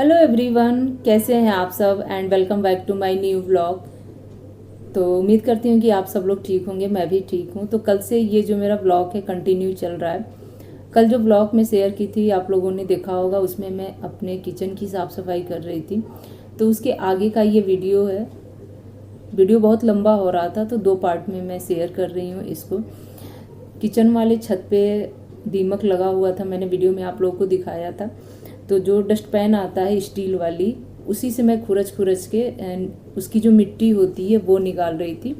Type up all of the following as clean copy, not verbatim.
Hello everyone, कैसे हैं आप सब and welcome back to my new vlog. तो उम्मीद करती हूँ कि आप सब लोग ठीक होंगे, मैं भी ठीक हूँ। तो कल से ये जो मेरा व्लॉग है कंटिन्यू चल रहा है। कल जो व्लॉग में शेयर की थी आप लोगों ने देखा होगा, उसमें मैं अपने किचन की साफ़ सफाई कर रही थी। तो उसके आगे का ये वीडियो है। वीडियो बहुत लंबा हो रहा था तो दो पार्ट में मैं शेयर कर रही हूँ इसको। किचन वाले छत पे दीमक लगा हुआ था, मैंने वीडियो में आप लोगों को दिखाया था। तो जो डस्ट पैन आता है स्टील वाली, उसी से मैं खुरच खुरच के उसकी जो मिट्टी होती है वो निकाल रही थी।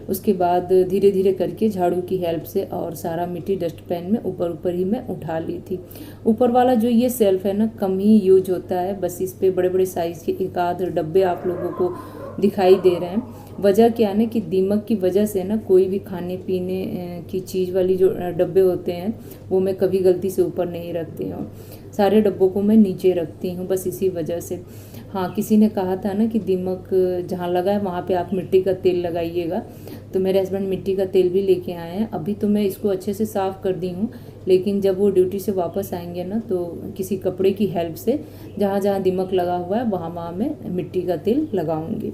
उसके बाद धीरे धीरे करके झाड़ू की हेल्प से और सारा मिट्टी डस्ट पैन में ऊपर ऊपर ही मैं उठा ली थी। ऊपर वाला जो ये सेल्फ है ना, कम ही यूज होता है, बस इस पे बड़े बड़े साइज़ के एक आध डब्बे आप लोगों को दिखाई दे रहे हैं। वजह क्या है ना कि दीमक की वजह से ना कोई भी खाने पीने की चीज़ वाली जो डब्बे होते हैं वो मैं कभी गलती से ऊपर नहीं रखती हूँ, सारे डब्बों को मैं नीचे रखती हूँ, बस इसी वजह से। हाँ, किसी ने कहा था ना कि दीमक जहाँ लगा है वहाँ पे आप मिट्टी का तेल लगाइएगा, तो मेरे हस्बैंड मिट्टी का तेल भी लेके आए हैं। अभी तो मैं इसको अच्छे से साफ़ कर दी हूँ, लेकिन जब वो ड्यूटी से वापस आएंगे ना तो किसी कपड़े की हेल्प से जहाँ जहाँ दीमक लगा हुआ है वहाँ वहाँ मैं मिट्टी का तेल लगाऊंगी।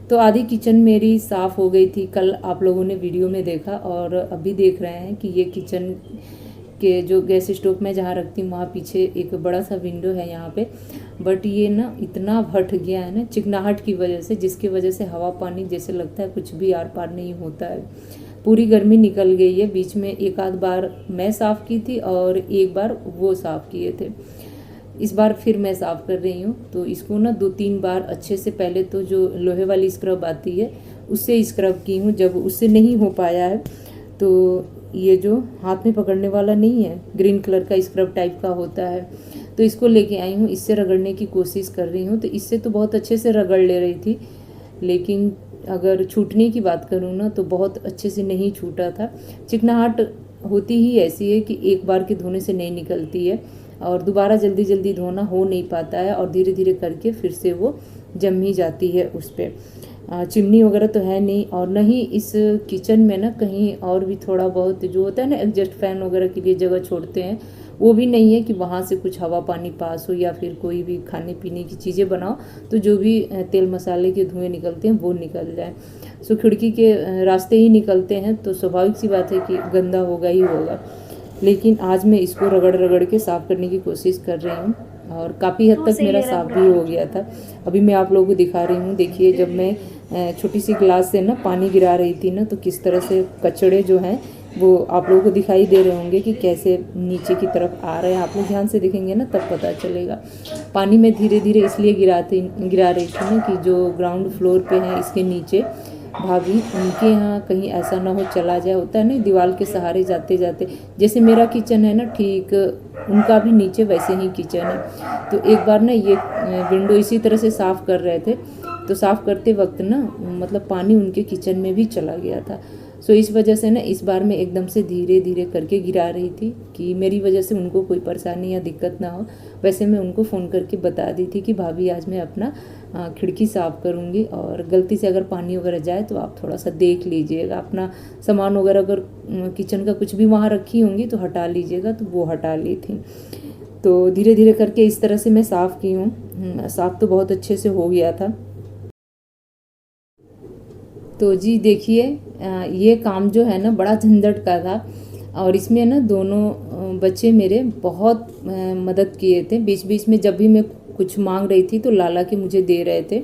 तो आधी किचन मेरी साफ़ हो गई थी, कल आप लोगों ने वीडियो में देखा, और अभी देख रहे हैं कि ये किचन के जो गैस स्टोव में जहाँ रखती हूँ वहाँ पीछे एक बड़ा सा विंडो है यहाँ पे। बट ये ना इतना भट गया है ना चिकनाहट की वजह से, जिसकी वजह से हवा पानी जैसे लगता है कुछ भी आर पार नहीं होता है। पूरी गर्मी निकल गई है। बीच में एक आध बार मैं साफ़ की थी और एक बार वो साफ़ किए थे, इस बार फिर मैं साफ़ कर रही हूँ। तो इसको ना 2-3 बार अच्छे से, पहले तो जो लोहे वाली स्क्रब आती है उससे स्क्रब की हूँ। जब उससे नहीं हो पाया है तो ये जो हाथ में पकड़ने वाला नहीं है, ग्रीन कलर का स्क्रब टाइप का होता है, तो इसको लेके आई हूँ, इससे रगड़ने की कोशिश कर रही हूँ। तो इससे तो बहुत अच्छे से रगड़ ले रही थी, लेकिन अगर छूटने की बात करूँ ना तो बहुत अच्छे से नहीं छूटा था। चिकनाहट होती ही ऐसी है कि एक बार के धोने से नहीं निकलती है और दोबारा जल्दी जल्दी धोना हो नहीं पाता है, और धीरे धीरे करके फिर से वो जम ही जाती है उस पर। चिमनी वगैरह तो है नहीं, और न ही इस किचन में ना कहीं और भी थोड़ा बहुत जो होता है ना एग्जस्ट फैन वगैरह के लिए जगह छोड़ते हैं, वो भी नहीं है कि वहाँ से कुछ हवा पानी पास हो, या फिर कोई भी खाने पीने की चीज़ें बनाओ तो जो भी तेल मसाले के धुएँ निकलते हैं वो निकल जाए। सो खिड़की के रास्ते ही निकलते हैं तो स्वाभाविक सी बात है कि गंदा होगा ही होगा। लेकिन आज मैं इसको रगड़ रगड़ के साफ़ करने की कोशिश कर रही हूँ, और काफ़ी हद तक मेरा साफ़ भी हो गया था। अभी मैं आप लोगों को दिखा रही हूँ, देखिए जब मैं छोटी सी ग्लास से ना पानी गिरा रही थी ना, तो किस तरह से कचड़े जो हैं वो आप लोगों को दिखाई दे रहे होंगे कि कैसे नीचे की तरफ आ रहे हैं। आप लोग ध्यान से देखेंगे ना तब पता चलेगा। पानी में धीरे धीरे इसलिए गिरा रही थी ना कि जो ग्राउंड फ्लोर पे हैं इसके नीचे भाभी, उनके यहाँ कहीं ऐसा ना हो चला जाए, होता है ना दीवार के सहारे जाते जाते, जैसे मेरा किचन है ना ठीक उनका भी नीचे वैसे ही किचन है। तो एक बार ना ये विंडो इसी तरह से साफ़ कर रहे थे, तो साफ़ करते वक्त ना मतलब पानी उनके किचन में भी चला गया था। सो इस वजह से ना इस बार मैं एकदम से धीरे धीरे करके गिरा रही थी कि मेरी वजह से उनको कोई परेशानी या दिक्कत ना हो। वैसे मैं उनको फ़ोन करके बता दी थी कि भाभी आज मैं अपना खिड़की साफ़ करूँगी, और गलती से अगर पानी वगैरह जाए तो आप थोड़ा सा देख लीजिएगा, अपना सामान वगैरह अगर किचन का कुछ भी वहाँ रखी होंगी तो हटा लीजिएगा। तो वो हटा ली थी। तो धीरे धीरे करके इस तरह से मैं साफ़ की हूँ। साफ़ तो बहुत अच्छे से हो गया था। तो जी देखिए, ये काम जो है ना बड़ा झंझट का था, और इसमें ना दोनों बच्चे मेरे बहुत मदद किए थे। बीच बीच में जब भी मैं कुछ मांग रही थी तो लाला के मुझे दे रहे थे।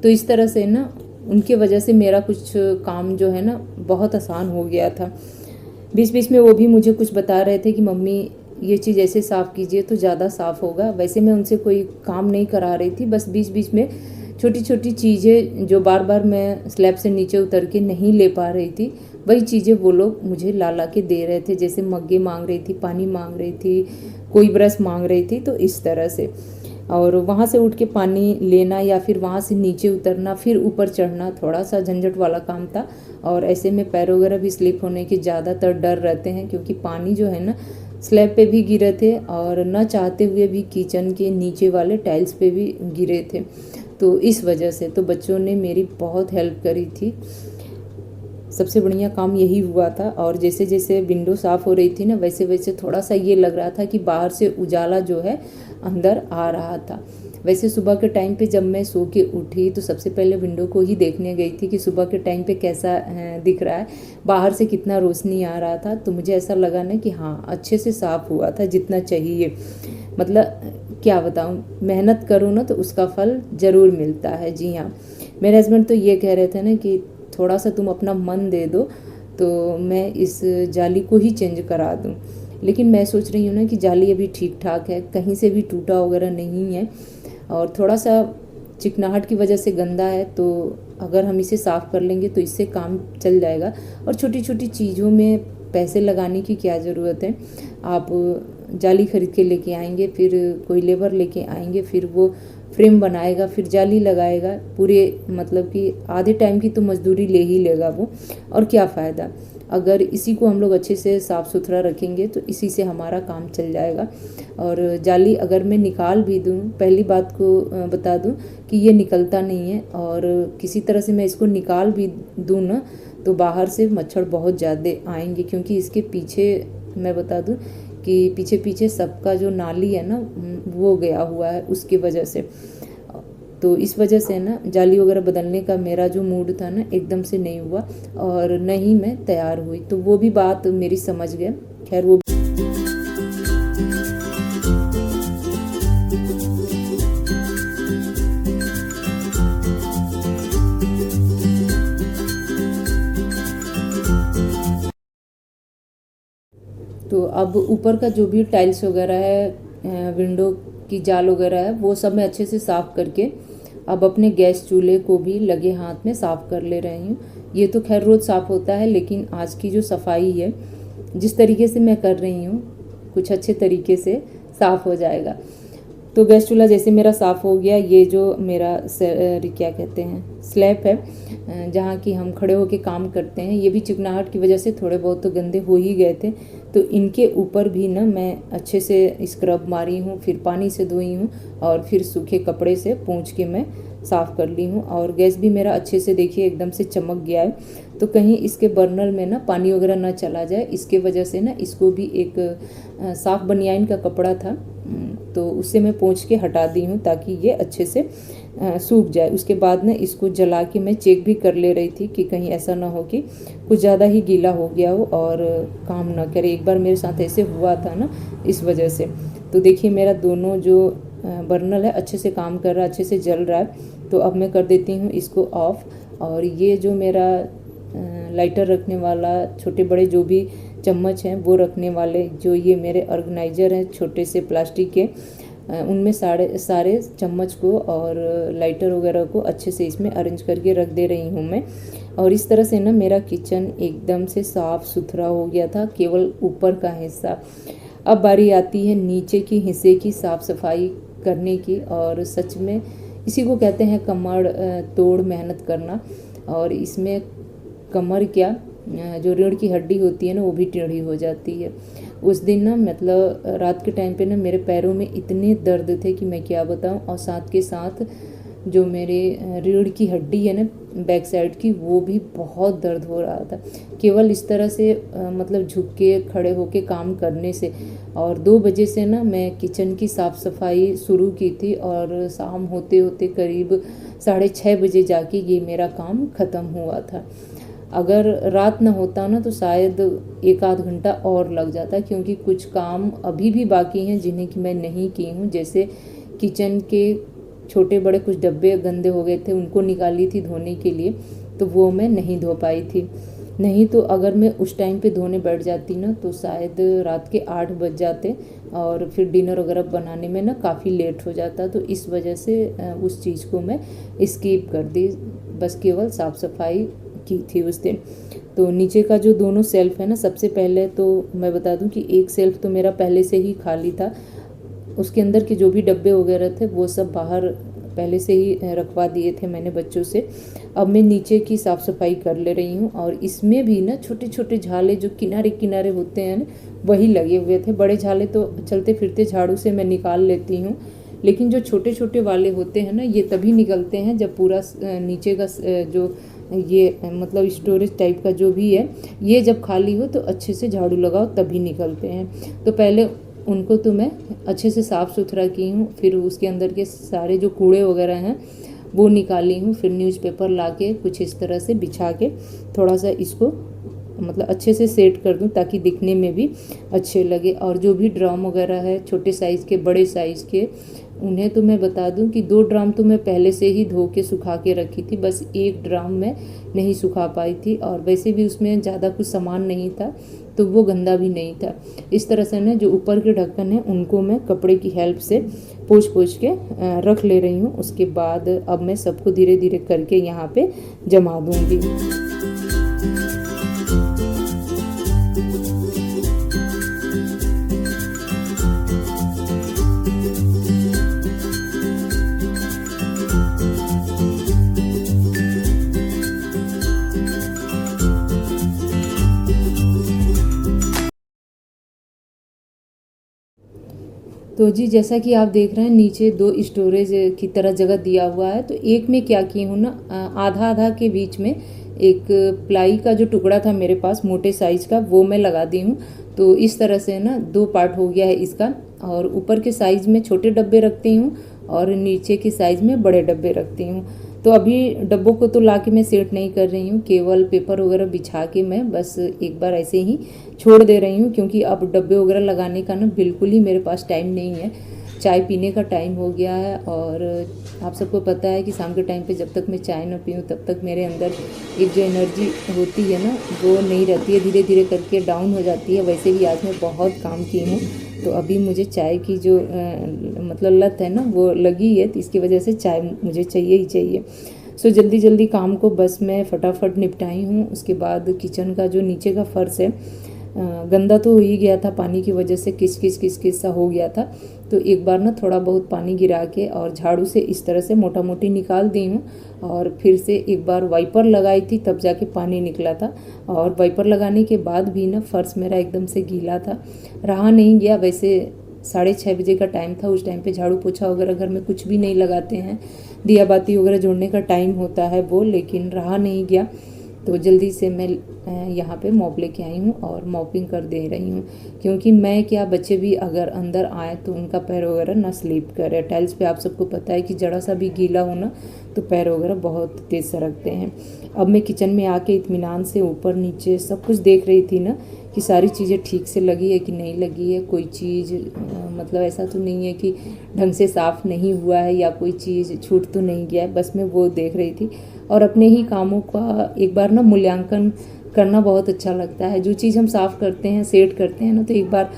तो इस तरह से ना उनके वजह से मेरा कुछ काम जो है ना बहुत आसान हो गया था। बीच बीच में वो भी मुझे कुछ बता रहे थे कि मम्मी ये चीज़ ऐसे साफ़ कीजिए तो ज़्यादा साफ़ होगा। वैसे मैं उनसे कोई काम नहीं करा रही थी, बस बीच बीच में छोटी छोटी चीज़ें जो बार बार मैं स्लैब से नीचे उतर के नहीं ले पा रही थी, वही चीज़ें वो लोग मुझे ला ला के दे रहे थे। जैसे मग्गे मांग रही थी, पानी मांग रही थी, कोई ब्रश मांग रही थी, तो इस तरह से। और वहाँ से उठ के पानी लेना या फिर वहाँ से नीचे उतरना फिर ऊपर चढ़ना थोड़ा सा झंझट वाला काम था। और ऐसे में पैर वगैरह भी स्लिप होने के ज़्यादातर डर रहते हैं, क्योंकि पानी जो है ना स्लैब पे भी गिरे थे, और न चाहते हुए भी किचन के नीचे वाले टाइल्स पे भी गिरे थे। तो इस वजह से तो बच्चों ने मेरी बहुत हेल्प करी थी। सबसे बढ़िया काम यही हुआ था। और जैसे जैसे विंडो साफ़ हो रही थी ना, वैसे वैसे थोड़ा सा ये लग रहा था कि बाहर से उजाला जो है अंदर आ रहा था। वैसे सुबह के टाइम पे जब मैं सो के उठी तो सबसे पहले विंडो को ही देखने गई थी कि सुबह के टाइम पे कैसा दिख रहा है, बाहर से कितना रोशनी आ रहा था। तो मुझे ऐसा लगा ना कि हाँ, अच्छे से साफ़ हुआ था जितना चाहिए। मतलब क्या बताऊँ, मेहनत करो ना तो उसका फल ज़रूर मिलता है। जी हाँ, मेरे हस्बैंड तो ये कह रहे थे ना कि थोड़ा सा तुम अपना मन दे दो तो मैं इस जाली को ही चेंज करा दूँ। लेकिन मैं सोच रही हूँ ना कि जाली अभी ठीक ठाक है, कहीं से भी टूटा वगैरह नहीं है, और थोड़ा सा चिकनाहट की वजह से गंदा है। तो अगर हम इसे साफ़ कर लेंगे तो इससे काम चल जाएगा। और छोटी छोटी चीज़ों में पैसे लगाने की क्या ज़रूरत है। आप जाली खरीद के लेके आएंगे, फिर कोई लेबर लेके आएंगे, फिर वो फ्रेम बनाएगा, फिर जाली लगाएगा, पूरे मतलब कि आधे टाइम की तो मजदूरी ले ही लेगा वो, और क्या फ़ायदा। अगर इसी को हम लोग अच्छे से साफ़ सुथरा रखेंगे तो इसी से हमारा काम चल जाएगा। और जाली अगर मैं निकाल भी दूँ, पहली बात को बता दूँ कि ये निकलता नहीं है, और किसी तरह से मैं इसको निकाल भी दूँ ना तो बाहर से मच्छर बहुत ज़्यादा आएंगे, क्योंकि इसके पीछे मैं बता दूँ कि पीछे पीछे सबका जो नाली है ना वो गया हुआ है उसकी वजह से। तो इस वजह से ना जाली वगैरह बदलने का मेरा जो मूड था ना एकदम से नहीं हुआ, और न ही मैं तैयार हुई। तो वो भी बात मेरी समझ गए। खैर वो तो अब ऊपर का जो भी टाइल्स वगैरह है, विंडो की जाल वगैरह है, वो सब मैं अच्छे से साफ़ करके अब अपने गैस चूल्हे को भी लगे हाथ में साफ़ कर ले रही हूँ। ये तो खैर रोज़ साफ़ होता है, लेकिन आज की जो सफाई है जिस तरीके से मैं कर रही हूँ, कुछ अच्छे तरीके से साफ़ हो जाएगा। तो गैस चूल्हा जैसे मेरा साफ़ हो गया, ये जो मेरा क्या कहते हैं स्लैब है जहाँ की हम खड़े होके काम करते हैं, ये भी चिकनाहट की वजह से थोड़े बहुत तो गंदे हो ही गए थे। तो इनके ऊपर भी ना मैं अच्छे से स्क्रब मारी हूँ, फिर पानी से धोई हूँ, और फिर सूखे कपड़े से पोंछ के मैं साफ़ कर ली हूँ। और गैस भी मेरा अच्छे से देखिए एकदम से चमक गया है। तो कहीं इसके बर्नर में ना पानी वगैरह ना चला जाए, इसके वजह से ना इसको भी एक साफ़ बनियाइन का कपड़ा था तो उससे मैं पोंछ के हटा दी हूँ ताकि ये अच्छे से सूख जाए। उसके बाद ना इसको जला के मैं चेक भी कर ले रही थी कि कहीं ऐसा ना हो कि कुछ ज़्यादा ही गीला हो गया हो और काम ना करे। एक बार मेरे साथ ऐसे हुआ था ना, इस वजह से। तो देखिए मेरा दोनों जो बर्नर है अच्छे से काम कर रहा है, अच्छे से जल रहा है। तो अब मैं कर देती हूँ इसको ऑफ। और ये जो मेरा लाइटर रखने वाला छोटे बड़े जो भी चम्मच हैं वो रखने वाले, जो ये मेरे ऑर्गेनाइज़र हैं छोटे से प्लास्टिक के, उनमें सारे चम्मच को और लाइटर वगैरह को अच्छे से इसमें अरेंज करके रख दे रही हूँ मैं। और इस तरह से ना मेरा किचन एकदम से साफ़ सुथरा हो गया था, केवल ऊपर का हिस्सा। अब बारी आती है नीचे की हिस्से की साफ़ सफाई करने की, और सच में इसी को कहते हैं कमर तोड़ मेहनत करना। और इसमें कमर क्या, जो रीढ़ की हड्डी होती है ना वो भी टेढ़ी हो जाती है। उस दिन ना मतलब रात के टाइम पे ना मेरे पैरों में इतने दर्द थे कि मैं क्या बताऊं। और साथ के साथ जो मेरे रीढ़ की हड्डी है ना बैक साइड की, वो भी बहुत दर्द हो रहा था केवल इस तरह से मतलब झुक के खड़े होके काम करने से। और 2 बजे से ना मैं किचन की साफ़ सफाई शुरू की थी, और शाम होते होते करीब 6:30 बजे जाके ये मेरा काम ख़त्म हुआ था। अगर रात ना होता ना तो शायद 1 आध घंटा और लग जाता, क्योंकि कुछ काम अभी भी बाकी हैं जिन्हें कि मैं नहीं की हूँ। जैसे किचन के छोटे बड़े कुछ डब्बे गंदे हो गए थे, उनको निकाली थी धोने के लिए, तो वो मैं नहीं धो पाई थी। नहीं तो अगर मैं उस टाइम पे धोने बैठ जाती ना तो शायद रात के 8 बज जाते, और फिर डिनर वगैरह बनाने में ना काफ़ी लेट हो जाता। तो इस वजह से उस चीज़ को मैं स्किप कर दी, बस केवल साफ़ सफाई की थी उस दिन। तो नीचे का जो दोनों सेल्फ है ना, सबसे पहले तो मैं बता दूं कि एक सेल्फ तो मेरा पहले से ही खाली था, उसके अंदर के जो भी डब्बे वगैरह थे वो सब बाहर पहले से ही रखवा दिए थे मैंने बच्चों से। अब मैं नीचे की साफ़ सफाई कर ले रही हूँ, और इसमें भी ना छोटे छोटे झाले जो किनारे किनारे होते हैं ना वही लगे हुए थे। बड़े झाले तो चलते फिरते झाड़ू से मैं निकाल लेती हूँ, लेकिन जो छोटे छोटे वाले होते हैं ना ये तभी निकलते हैं जब पूरा नीचे का जो ये मतलब स्टोरेज टाइप का जो भी है ये जब खाली हो तो अच्छे से झाड़ू लगाओ तभी निकलते हैं। तो पहले उनको तो मैं अच्छे से साफ़ सुथरा की हूँ। फिर उसके अंदर के सारे जो कूड़े वगैरह हैं वो निकाली हूँ। फिर न्यूज़पेपर लाके कुछ इस तरह से बिछा के थोड़ा सा इसको मतलब अच्छे से सेट कर दूँ ताकि दिखने में भी अच्छे लगे। और जो भी ड्राम वगैरह है, छोटे साइज़ के, बड़े साइज़ के, उन्हें तो मैं बता दूं कि 2 ड्राम तो मैं पहले से ही धो के सुखा के रखी थी, बस 1 ड्राम मैं नहीं सुखा पाई थी। और वैसे भी उसमें ज़्यादा कुछ सामान नहीं था तो वो गंदा भी नहीं था। इस तरह से ना जो ऊपर के ढक्कन है उनको मैं कपड़े की हेल्प से पोंछ के रख ले रही हूँ। उसके बाद अब मैं सबको धीरे धीरे करके यहाँ पे जमा दूँगी। तो जी जैसा कि आप देख रहे हैं नीचे 2 स्टोरेज की तरह जगह दिया हुआ है। तो एक में क्या की हूँ ना, आधा आधा के बीच में एक प्लाई का जो टुकड़ा था मेरे पास मोटे साइज़ का, वो मैं लगा दी हूँ। तो इस तरह से ना 2 पार्ट हो गया है इसका। और ऊपर के साइज़ में छोटे डब्बे रखती हूँ और नीचे के साइज़ में बड़े डब्बे रखती हूँ। तो अभी डब्बों को तो ला के मैं सेट नहीं कर रही हूँ, केवल पेपर वगैरह बिछा के मैं बस एक बार ऐसे ही छोड़ दे रही हूँ, क्योंकि अब डब्बे वगैरह लगाने का ना बिल्कुल ही मेरे पास टाइम नहीं है। चाय पीने का टाइम हो गया है और आप सबको पता है कि शाम के टाइम पे जब तक मैं चाय ना पीऊँ तब तक मेरे अंदर एक जो एनर्जी होती है ना वो नहीं रहती है, धीरे धीरे करके डाउन हो जाती है। वैसे भी आज मैं बहुत काम की हूँ, तो अभी मुझे चाय की जो मतलब लत है ना वो लगी है, तो इसकी वजह से चाय मुझे चाहिए ही चाहिए। सो जल्दी जल्दी काम को बस मैं फटाफट निपटाई हूँ। उसके बाद किचन का जो नीचे का फर्श है गंदा तो हो ही गया था, पानी की वजह से किच किच सा हो गया था। तो एक बार ना थोड़ा बहुत पानी गिरा के और झाड़ू से इस तरह से मोटा मोटी निकाल दी हूँ। और फिर से एक बार वाइपर लगाई थी तब जाके पानी निकला था। और वाइपर लगाने के बाद भी ना फर्श मेरा एकदम से गीला था, रहा नहीं गया। वैसे 6:30 बजे का टाइम था, उस टाइम पे झाड़ू पोछा वगैरह घर में कुछ भी नहीं लगाते हैं, दिया बाती वगैरह जोड़ने का टाइम होता है वो, लेकिन रहा नहीं गया। तो जल्दी से मैं यहाँ पे मॉप लेके आई हूँ और मॉपिंग कर दे रही हूँ, क्योंकि मैं क्या, बच्चे भी अगर अंदर आए तो उनका पैर वगैरह ना स्लिप करे। टाइल्स पे आप सबको पता है कि जरा सा भी गीला होना तो पैर वगैरह बहुत तेज़ सरकते हैं। अब मैं किचन में आके इत्मीनान से ऊपर नीचे सब कुछ देख रही थी ना कि सारी चीज़ें ठीक से लगी है कि नहीं लगी है, कोई चीज़ मतलब ऐसा तो नहीं है कि ढंग से साफ़ नहीं हुआ है या कोई चीज़ छूट तो नहीं गया है, बस मैं वो देख रही थी। और अपने ही कामों का एक बार ना मूल्यांकन करना बहुत अच्छा लगता है। जो चीज़ हम साफ़ करते हैं, सेट करते हैं ना, तो एक बार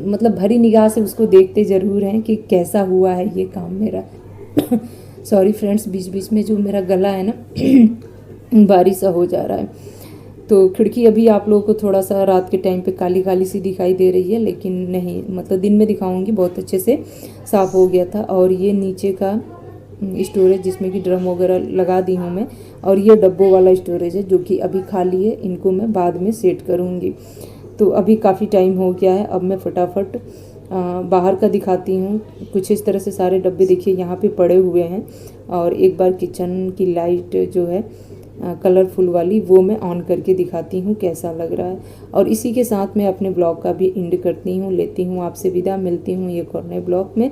मतलब भरी निगाह से उसको देखते ज़रूर हैं कि कैसा हुआ है ये काम मेरा। सॉरी फ्रेंड्स, बीच बीच में जो मेरा गला है ना बारिश सा हो जा रहा है। तो खिड़की अभी आप लोगों को थोड़ा सा रात के टाइम पे काली काली सी दिखाई दे रही है, लेकिन नहीं, मतलब दिन में दिखाऊंगी, बहुत अच्छे से साफ़ हो गया था। और ये नीचे का स्टोरेज जिसमें कि ड्रम वगैरह लगा दी हूँ मैं, और ये डब्बों वाला स्टोरेज है जो कि अभी खाली है, इनको मैं बाद में सेट करूँगी। तो अभी काफ़ी टाइम हो गया है, अब मैं फटाफट बाहर का दिखाती हूँ। कुछ इस तरह से सारे डब्बे देखिए यहाँ पे पड़े हुए हैं। और एक बार किचन की लाइट जो है कलरफुल वाली, वो मैं ऑन करके दिखाती हूँ कैसा लग रहा है। और इसी के साथ मैं अपने ब्लॉग का भी एंड करती हूँ, लेती हूँ आपसे विदा, मिलती हूँ एक और नए ब्लॉग में।